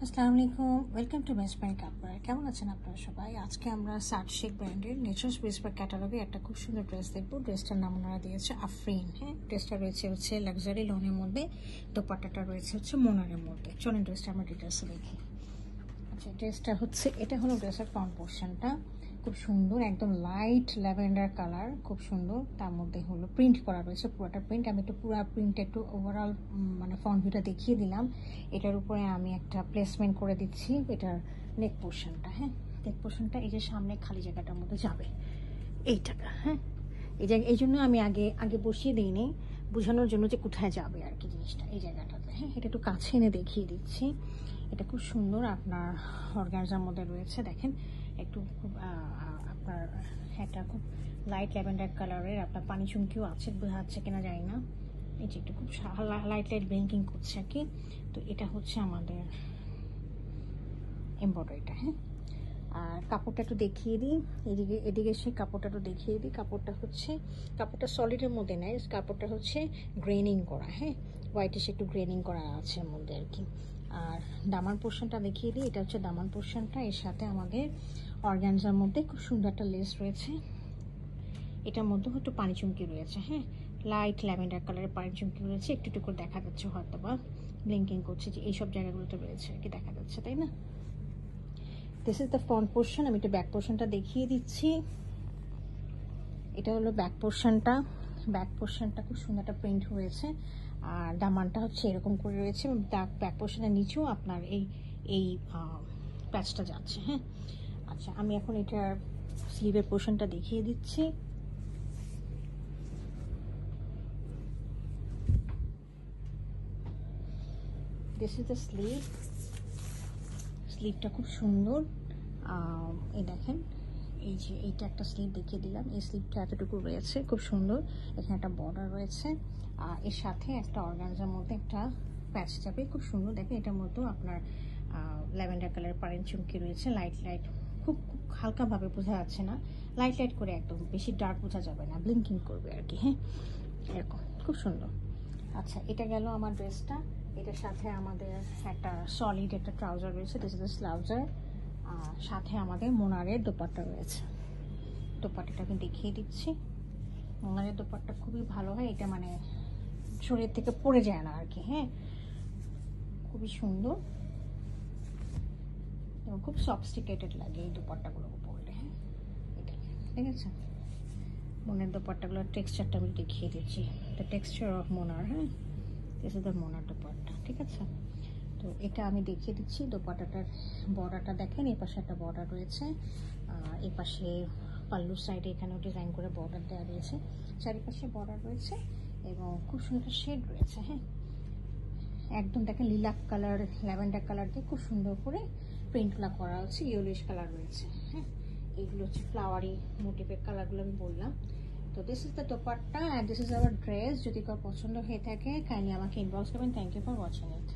আসসালামু আলাইকুম, welcome to মেসমাই কাপড়। কেমন আছেন আপনারা সবাই? আজকে আমরা সার্টশেক ব্র্যান্ডের নেচার্স বেসপার ক্যাটালগে একটা খুব সুন্দর ড্রেস দেখবো। ড্রেসটার নাম ওনারা দিয়েছে আফরিন। হ্যাঁ, ড্রেসটা রয়েছে হচ্ছে লাক্সারি লনের মধ্যে, দোপাট্টাটা রয়েছে হচ্ছে মোনারের মধ্যে। চলেন ড্রেসটা আমরা ডিটেলসে দেখি। আচ্ছা, ড্রেসটা হচ্ছে, এটা হলো ড্রেসের ফ্রন্ট পোর্শনটা, খুব সুন্দর, একদম লাইট ল্যাভেন্ডার কালার, খুব সুন্দর। তার মধ্যে হলো প্রিন্ট করা রয়েছে, পুরোটা প্রিন্ট। আমি একটু পুরো প্রিন্টটা একটু ওভারঅল মানে ফ্রন্ট ভিউটা দেখিয়ে দিলাম। এটার উপরে আমি একটা প্লেসমেন্ট করে দিচ্ছি এটার নেক পোর্শনটা। হ্যাঁ, নেক পোর্শনটা এই যে সামনে খালি জায়গাটার মধ্যে যাবে এইটাটা। হ্যাঁ, এই জন্য আমি আগে বসিয়ে দিইনি, বোঝানোর জন্য যে কোথায় যাবে আর কি জিনিসটা, এই জায়গাটাতে। হ্যাঁ, এটা একটু কাছে এনে দেখিয়ে দিচ্ছি। এটা খুব সুন্দর আপনার অর্গানজার মধ্যে রয়েছে, দেখেন একটু খুব আপনার এটা খুব লাইট ল্যাভেন্ডার কালারের, আপনার পানি চুমকিও আছে, বোঝা যাচ্ছে কিনা জানি না। এই যে একটু খুব লাইট ব্লিঙ্কিং করছে আর কি। তো এটা হচ্ছে আমাদের এমব্রয়ডারিটা। হ্যাঁ, আর কাপড়টা একটু দেখিয়ে দিই, এদিকে সেই কাপড়টা একটু দেখিয়ে দিই। কাপড়টা সলিডের মধ্যে নেয়, কাপড়টা হচ্ছে গ্রেনিং করা। হ্যাঁ, হোয়াইটিশ একটু গ্রেনিং করা আছে এর মধ্যে আর কি। আর দামান পোর্শনটা দেখিয়ে দিই, এটা হচ্ছে দামান পোর্শনটা। এর সাথে আমাদের অর্গানজার মধ্যে খুব সুন্দর একটা লেস রয়েছে, এটার মধ্যে একটু পানি চুমকি রয়েছে। হ্যাঁ, লাইট ল্যাভেন্ডার কালারের পানি চুমকি রয়েছে, একটু একটু করে দেখা যাচ্ছে, হয়তো বা ব্লিঙ্কিং করছে, যে এইসব জায়গাগুলোতে রয়েছে আর কি, দেখা যাচ্ছে, তাই না? This is the front portion. আমি একটু ব্যাক পোর্শনটা দেখিয়ে দিচ্ছি। এটা হলো ব্যাক পোর্শনটা। ব্যাক পোর্শনটা খুব সুন্দর একটা প্রিন্ট হয়েছে, আর দামানটা হচ্ছে এরকম করে রয়েছে। ব্যাক পোর্শনের নিচেও আপনার এই প্যাচটা যাচ্ছে। হ্যাঁ, আচ্ছা, আমি এখন এটার স্লিভের পোর্শনটা দেখিয়ে দিচ্ছি। This is the sleeve. স্লিভটা খুব সুন্দর। এই দেখেন, এই যে এইটা একটা স্লিভ দেখিয়ে দিলাম, এই স্লিভটা এতটুকু রয়েছে, খুব সুন্দর। এখানে একটা বর্ডার রয়েছে, আর এর সাথে একটা অর্গানজার মধ্যে একটা প্যাচ যাবে, খুব সুন্দর। দেখেন, এটার মধ্যেও আপনার ল্যাভেন্ডার কালার পারেন চুমকি রয়েছে, লাইট খুব হালকাভাবে বোঝা যাচ্ছে না, লাইট করে, একদম বেশি ডার্ক বোঝা যাবে না, ব্লিঙ্কিং করবে আর কি। হ্যাঁ, এরকম খুব সুন্দর। আচ্ছা, এটা গেল আমার ড্রেসটা। এটার সাথে আমাদের একটা সলিড একটা ট্রাউজার রয়েছে, দিস ইজ দ্য ট্রাউজার। সাথে আমাদের মোনারের দোপাট্টা রয়েছে। দোপাট্টাটা আমি দেখিয়ে দিচ্ছি। মোনারের দোপাট্টা খুবই ভালো হয়, এটা মানে শরীর থেকে পড়ে যায় না আর কি। হ্যাঁ, খুবই সুন্দর এবং খুব সফিস্টিকেটেড লাগে এই দোপাট্টাগুলো পরলে। হ্যাঁ, এটা ঠিক আছে। মোনার দোপাট্টাগুলোর টেক্সচারটা আমি দেখিয়ে দিচ্ছি, দ্য টেক্সচার অফ মোনার। হ্যাঁ, দিস ইজ দ্য মোনার দোপাট্টা, ঠিক আছে। তো এটা আমি দেখিয়ে দিচ্ছি। দোপাট্টাটার বর্ডারটা দেখেন, এই পাশে একটা বর্ডার রয়েছে, এই পাশে পাল্লুর সাইডে এখানেও ডিজাইন করে বর্ডার দেওয়া রয়েছে, চারিপাশে বর্ডার রয়েছে এবং খুব সুন্দর শেড রয়েছে। হ্যাঁ, একদম দেখেন লিলাক কালার, ল্যাভেন্ডার কালার দিয়ে খুব সুন্দর করে প্রিন্টগুলো করা হচ্ছে, ইয়েলোইশ কালার রয়েছে। হ্যাঁ, এইগুলো হচ্ছে ফ্লাওয়ারি মোটিভের কালারগুলো আমি বললাম। তো this is the dupatta and this is our dress. যদি কারো পছন্দ হয়ে থাকে কাইন্ডলি আমাকে ইনবক্স করবেন। Thank you for watching it.